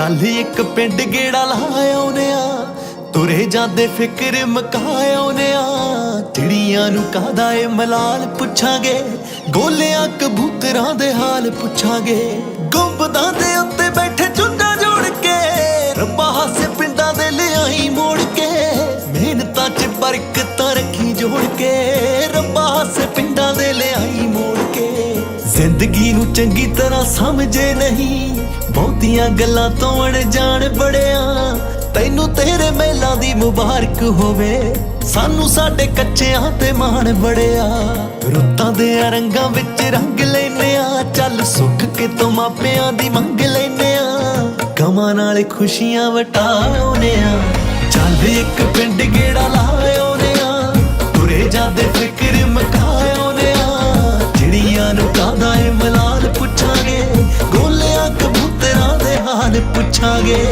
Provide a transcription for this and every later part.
ਚੱਲ ਇੱਕ ਪਿੰਡ ਗੇੜਾ ਲਾਇਆ ਉਹਨੇ ਆ, ਤੁਰੇ ਜਾਂਦੇ ਫਿਕਰ ਮਕਾਇਆ ਉਹਨੇ ਆ। ਚਿੜੀਆਂ ਨੂੰ ਕਾਹਦਾ ਏ ਮਲਾਲ ਪੁੱਛਾਂਗੇ, ਗੋਲਿਆਂ ਕਬੂਤਰਾਂ ਦੇ ਹਾਲ ਪੁੱਛਾਂਗੇ। ਗੁੰਬਦਾਂ ਦੇ ਉੱਤੇ ਬੈਠੇ ਚੁੰਝਾਂ ਜੋੜ ਕੇ, ਰੱਬਾ ਹਾਸੇ ਪਿੰਡਾਂ ਦੇ ਲਿਆਈ ਮੋੜ ਕੇ। ਮਿਹਨਤਾਂ 'ਚ ਬਰਕਤਾਂ ਰੱਖੀ ਜੋੜ ਕੇ, ਰੱਬਾ ਹਾਸੇ ਪਿੰਡਾਂ ਦੇ ਲਿਆਈ ਮੋੜ ਕੇ। ਜ਼ਿੰਦਗੀ ਨੂੰ ਚੰਗੀ ਤਰ੍ਹਾਂ ਸਮਝੇ ਨਹੀਂ, ਬਹੁਤੀਆਂ ਗੱਲਾਂ ਤੋਂ ਅਣਜਾਣ ਬੜਿਆ। ਤੈਨੂੰ ਤੇਰੇ ਮੇਲਾਂ ਦੀ ਮੁਬਾਰਕ ਹੋਵੇ, ਸਾਨੂੰ ਸਾਡੇ ਕੱਚਿਆਂ ਤੇ ਮਾਣ ਬੜਿਆ। ਰੁੱਤਾਂ ਦੇ ਰੰਗਾਂ ਵਿੱਚ ਰੰਗ ਲੈਨੇ ਆ, ਚੱਲ ਸੁੱਖ ਕਿਤੋਂ ਮਾਪਿਆਂ ਦੀ ਮੰਗ ਲੈਨੇ ਆ। ਗਮਾਂ ਨਾਲ ਖੁਸ਼ੀਆਂ ਵਟਾਉਨੇ ਆ, ਚੱਲ ਇੱਕ ਪਿੰਡ ਗੇੜਾ ਲਾਉਨੇ ਆ। ਤੁਰੇ ਜਾਂਦੇ ਫਿਕਰ ਮਕਾਉਨੇ ਆ, ਚਿੜੀਆਂ ਨੂੰ ਕਾਹਦਾ ਏ ਮਲਾਲ ਪੁੱਛਾਂਗੇ, ਗੋਲਿਆਂ ਕਬੂਤਰਾਂ ਦੇ ਹਾਲ ਪੁੱਛਾਂਗੇ।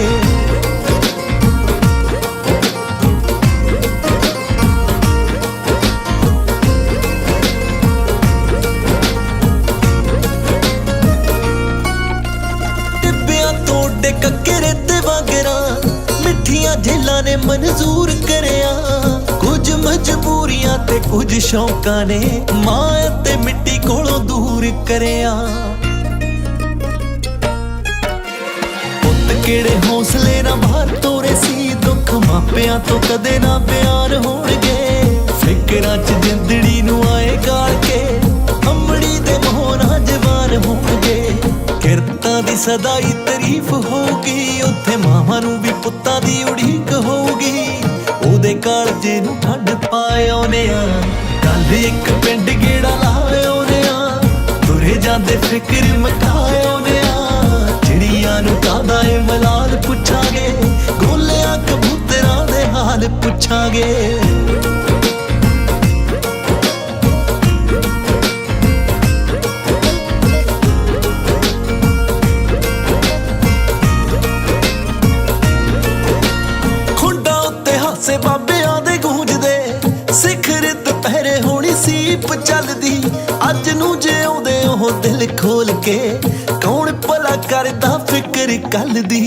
ਕੱਕਰੇ ਤੇ ਵਾਂਗਰਾਂ ਮਿੱਠੀਆਂ ਝੇਲਾਂ ਨੇ ਮਨਜ਼ੂਰ ਕਰਿਆ। ਕੁਝ ਮਜਬੂਰੀਆਂ ਤੇ ਕੁਝ ਸ਼ੌਕਾਂ ਨੇ ਮਾਂ ਤੇ ਮਿੱਟੀ ਕੋਲੋਂ ਦੂਰ ਕਰਿਆ। ਪੁੱਤ ਕਿਹੜੇ ਹੌਸਲੇ ਨਾਲ ਬਾਹਰ ਤੋਰੇ ਸੀ, ਦੁੱਖ ਮਾਪਿਆਂ ਤੋਂ ਕਦੇ ਨਾ ਪਿਆਰ ਹੋਣਗੇ। ਫਿਕਰਾਂ 'ਚ ਜਿੰਦੜੀ ਨੂੰ ਆਏ ਗਾਲ ਕੇ, ਅੰਮੜੀ ਦੇ ਮੋਹਰਾਂ ਜਵਾਨ ਹੋਣਗੇ। ਕਿਰਤਾਂ ਦੀ ਸਦਾਈ ਤਾਰੀਫ ਹੋਊਗੀ, ਉੱਥੇ ਮਾਵਾਂ ਨੂੰ ਵੀ ਪੁੱਤਾਂ ਦੀ ਉਡੀਕ ਹੋਊਗੀ। ਉਹਦੇ ਕਾਲਜੇ ਨੂੰ ਠੰਡ ਪਾਇਓਨੇ ਆ, ਕੱਲ ਇੱਕ ਪਿੰਡ ਗੇੜਾ ਲਾਇਓਨੇ ਆ। ਤੁਰੇ ਜਾਂਦੇ ਫਿਕਰ ਮਕਾਇਓਨੇ ਆ, ਚਿੜੀਆਂ ਨੂੰ ਕਾਹਦਾ ਏ ਮਲਾਲ ਪੁੱਛਾਂਗੇ, ਗੋਲਿਆਂ ਕਬੂਤਰਾਂ ਦੇ ਹਾਲ ਪੁੱਛਾਂਗੇ। ਬਾਬਿਆਂ ਦੇ ਗੂੰਜਦੇ ਸਿਖਰ ਦੁਪਹਿਰੇ ਹੋਣੀ ਸੀਪ ਚੱਲਦੀ। ਅੱਜ ਨੂੰ ਜਿਉਂਦੇ ਉਹ ਦਿਲ ਖੋਲ ਕੇ, ਕੌਣ ਭਲਾ ਕਰਦਾ ਫਿਕਰ ਕੱਲ ਦੀ।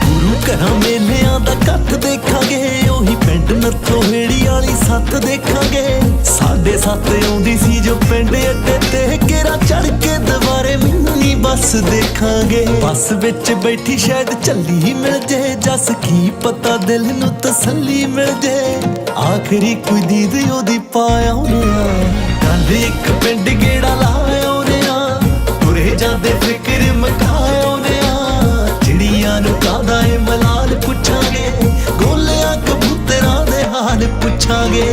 ਗੁਰੂ ਘਰਾਂ ਮੇਲਿਆਂ ਦਾ ਇਕੱਠ ਦੇਖਾਂਗੇ, ਉਹੀ ਪਿੰਡ ਨੱਥੋ ਹੇੜੀ ਵਾਲੀ ਸੱਥ ਦੇਖਾਂਗੇ। ਸਾਡੇ ਸੱਤ ਆਉਂਦੀ ਸੀ ਜੋ ਪਿੰਡ ਅੱਡੇ ਤੇ, ਘੇਰਾ ਚੜ ਕੇ ਦੁਬਾਰੇ ਮਿੰਨੀ ਬੱਸ ਦੇਖਾਂਗੇ। ਬੱਸ ਵਿੱਚ ਬੈਠੀ ਸ਼ਾਇਦ ਝੱਲੀ ਮਿਲ ਜੇ, ਜਸ ਕੀ ਪਤਾ ਦਿਲ ਨੂੰ ਤਸੱਲੀ ਮਿਲ ਜੇ। ਆਖਰੀ ਕੋਈ ਦੀਦ ਉਹਦੀ ਪਾਇਓਨੇ ਆ, ਕੱਲ ਇੱਕ ਪਿੰਡ ਗੇੜਾ ਲਾਇਓਨੇ ਆ। ਤੁਰੇ ਜਾਂਦੇ ਫਿਕਰ ਮਕਾਇਓਨੇ ਆ, ਚਿੜੀਆਂ ਨੂੰ ਕਾਹਦਾ ਏ ਮਲਾਲ ਪੁੱਛਾਂਗੇ, ਗੋਲਿਆਂ ਕਬੂਤਰਾਂ ਦੇ ਹਾਲ ਪੁੱਛਾਂਗੇ।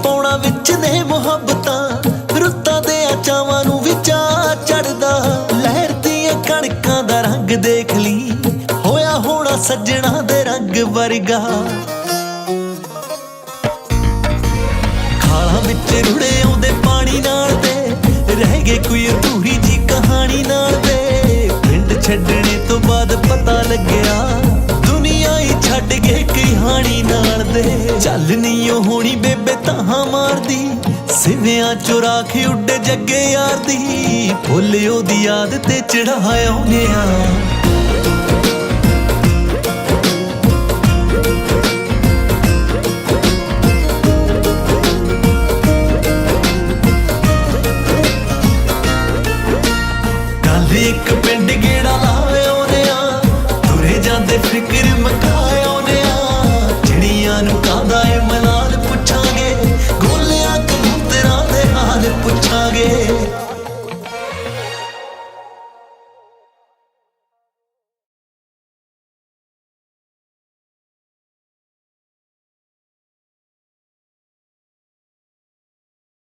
ਪੌਣਾ ਵਿੱਚ ਨੇ ਮੁਹੱਬਤਾਂ, ਰੁੱਤਾਂ ਦੇ ਚਾਵਾਂ ਨੂੰ ਵਿਚਾ ਚੜਦਾ। ਲਹਿਰ ਦੀਆਂ ਕਣਕਾਂ ਦਾ ਰੰਗ ਦੇਖ ਲਈ, ਹੋਇਆ ਹੋਣਾ ਸੱਜਣਾ ਦੇ ਰੰਗ ਵਰਗਾ। ਖਾਲਾਂ ਵਿੱਚ ਰੁੜੇ ਆਉਂਦੇ ਪਾਣੀ ਨਾਲ ਦੇ, ਰਹਿ ਗਏ ਕੋਈ ਅਧੂਰੀ ਜੀ ਕਹਾਣੀ ਨਾਲ ਦੇ। ਪਿੰਡ ਛੱਡਣੇ ਤੋਂ ਬਾਅਦ ਪਤਾ ਲੱਗਿਆ, ਦੁਨੀਆ ਹੀ ਛੱਡ ਕੇ ਕਹਾਣੀ ਨਾਲ ਦੇ। ਚੱਲ ਨੀ ਉਹ ਹੋਣੀ ਬੇਬੇ ਤਾਹਾਂ ਮਾਰਦੀ, ਸਿਵਿਆਂ ਚੋਂ ਰਾਖ ਉੱਡੇ ਜੱਗੇ ਯਾਰ ਦੀ। ਫੁੱਲ ਉਹਦੀ ਯਾਦ ਤੇ ਚੜਾਇਓਨੇ ਆ, ਕੱਲ ਇੱਕ ਪਿੰਡ ਗੇੜਾ ਲਾਇਓਨੇ ਆ। ਤੁਰੇ ਜਾਂਦੇ ਫਿਕਰ ਮਕਾਇਓਨੇ ਆ, ਚਿੜੀਆਂ ਨੂੰ ਕਾਹਦਾ ਏ ਮਲਾਲ ਪੁੱਛਾਂਗੇ, ਗੋਲਿਆਂ ਕਬੂਤਰਾਂ ਦੇ ਹਾਲ ਪੁੱਛਾਂਗੇ।